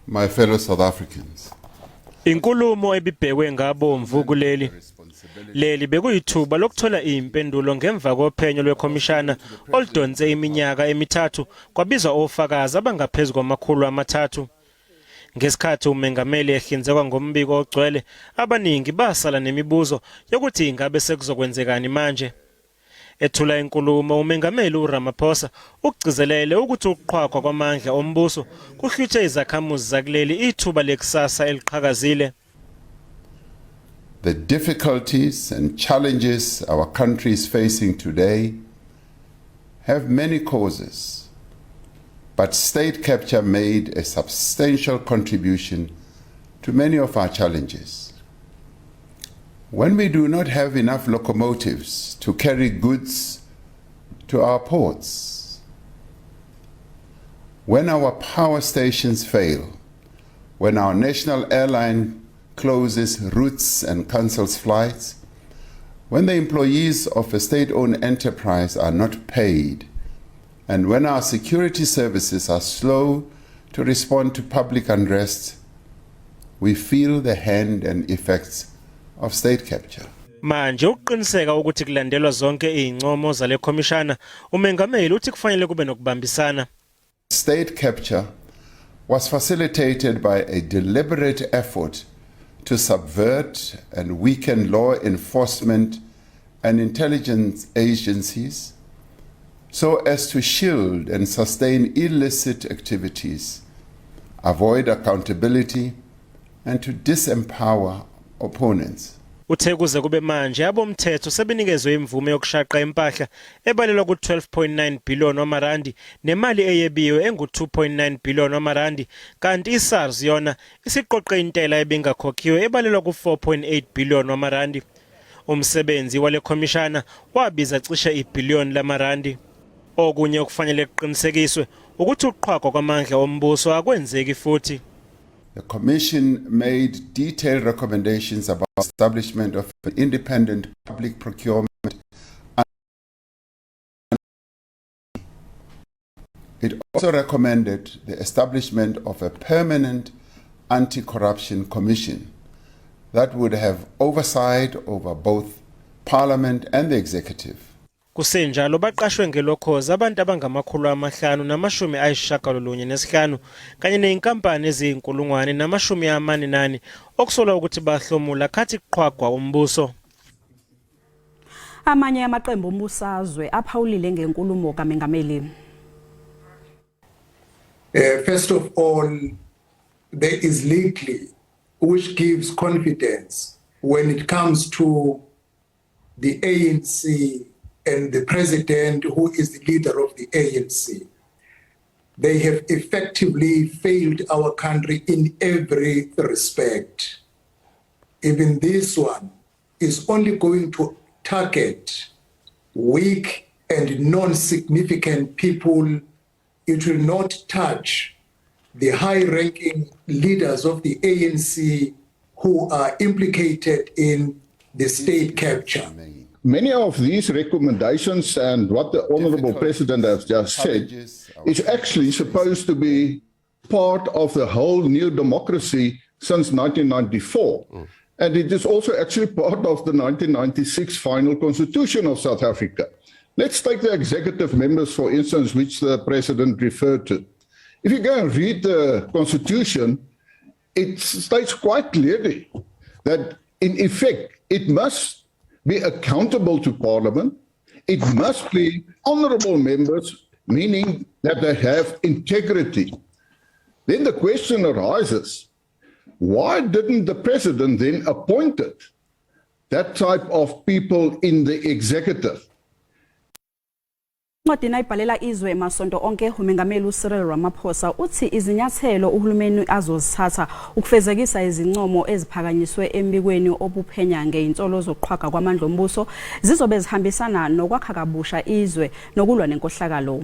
my fellow South Africans. Inkulumo ebibhekwe ngabomvu kuleli. Leli bekuyithuba lokuthola impendulo ngemva kophenyo lwekhomishana oludonse iminyaka emithathu kwabizwa ofakazi abangaphezulu kwamakhulu amathathu. Ngesikhathi uMengameli ehlinzekwa ngombiko ogcwele, abaningi basala nemibuzo yokuthi ingabe sekuzokwenzekani manje. Ethula inkulumo uMengameli uRamaphosa ukugcizelele ukuthi ukuqhwagwa kwamandla ombuso kuhluthe izakhamuzi zakuleli ithuba lekusasa eliqhakazile. The difficulties and challenges our country is facing today have many causes, but state capture made a substantial contribution to many of our challenges. When we do not have enough locomotives to carry goods to our ports, when our power stations fail, when our national airline closes routes and cancels flights, when the employees of a state-owned enterprise are not paid, and when our security services are slow to respond to public unrest, we feel the hand and effects of state capture. Manje uqiniseka ukuthi kulandelwa zonke izincomo zale khomishana, uMengameli uthi kufanele kube nokubambisana. State capture was facilitated by a deliberate effort to subvert and weaken law enforcement and intelligence agencies so as to shield and sustain illicit activities, avoid accountability, and to disempower opponents. Uthe kuze kube manje abomthetho sebenikezwe imvume yokushaqa impahla ebalelwa ku-12.9 billion wamarandi nemali eyebiwe engu-2.9 billion wamarandi, kanti iSARS yona isiqoqe intela ebingakhokhiwe ebalelwa ku-4.8 billion wamarandi. Umsebenzi wale khomishana wabiza cishe ibhiliyoni lamarandi. Okunye okufanele kuqinisekiswe ukuthi ukuqhwagwa kwamandla ombuso akwenzeki futhi. The Commission made detailed recommendations about the establishment of an independent public procurement. It also recommended the establishment of a permanent anti-corruption commission that would have oversight over both Parliament and the executive. Kusenjalo baqashwe ngelokhoza abantu abangamakhulu amahlanu namashumi ayishagalolunye nesihlanu kanye neinkampani eziinkulungwane namashumi amane nane okusolwa ukuthi bahlomula khathi kuqhwagwa umbuso. Amanye amaqembu ombusazwe aphawulile ngenkulumo kaMengameli. First of all, there is legally which gives confidence when it comes to the ANC and the president, who is the leader of the ANC. They have effectively failed our country in every respect. Even this one is only going to target weak and non-significant people. It will not touch the high-ranking leaders of the ANC who are implicated in the state capture. Many of these recommendations and what the Honourable President has just said is actually supposed to be part of the whole new democracy since 1994. And it is also actually part of the 1996 final constitution of South Africa. Let's take the executive members, for instance, which the President referred to. If you go and read the constitution, it states quite clearly that in effect it must be accountable to Parliament. It must be honourable members, meaning that they have integrity. Then the question arises, why didn't the President then appoint that type of people in the executive? Ncwadini ayibhalela izwe emasonto onke uMengameli uCyril Ramaphosa uthi izinyathelo uhulumeni azozithatha ukufezekisa izincomo eziphakanyiswe embikweni obuphenya ngeinsolo zokuqhwagwa kwamandla ombuso zizobe zihambisana nokwakha kabusha izwe nokulwa nenkohlakalo.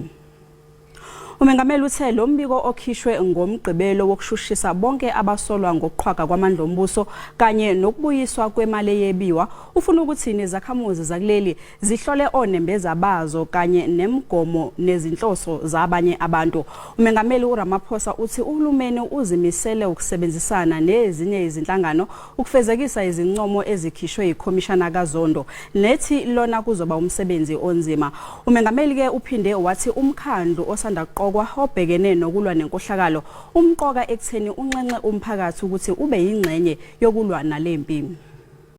UMengameli uthe lo mbiko okhishwe ngomgqibelo wokushushisa bonke abasolwa ngokuqhwagwa kwamandla ombuso kanye nokubuyiswa kwemali yebiwa ufuna ukuthi izakhamuzi zakuleli zihlole onembeza bazo kanye nemigomo nezinhloso zabanye abantu. UMengameli uRamaphosa uthi uhulumeni uzimisele ukusebenzisana nezinye izinhlangano ukufezekisa izincomo ezikhishwe ikhomishana kaZondo nethi lona kuzoba umsebenzi onzima. UMengameli ke uphinde wathi umkhandlu osanda kuqokwa obhekene nokulwa nenkohlakalo umqoka ekutheni unxenxe umphakathi ukuthi ube yingxenye yokulwa nalempi.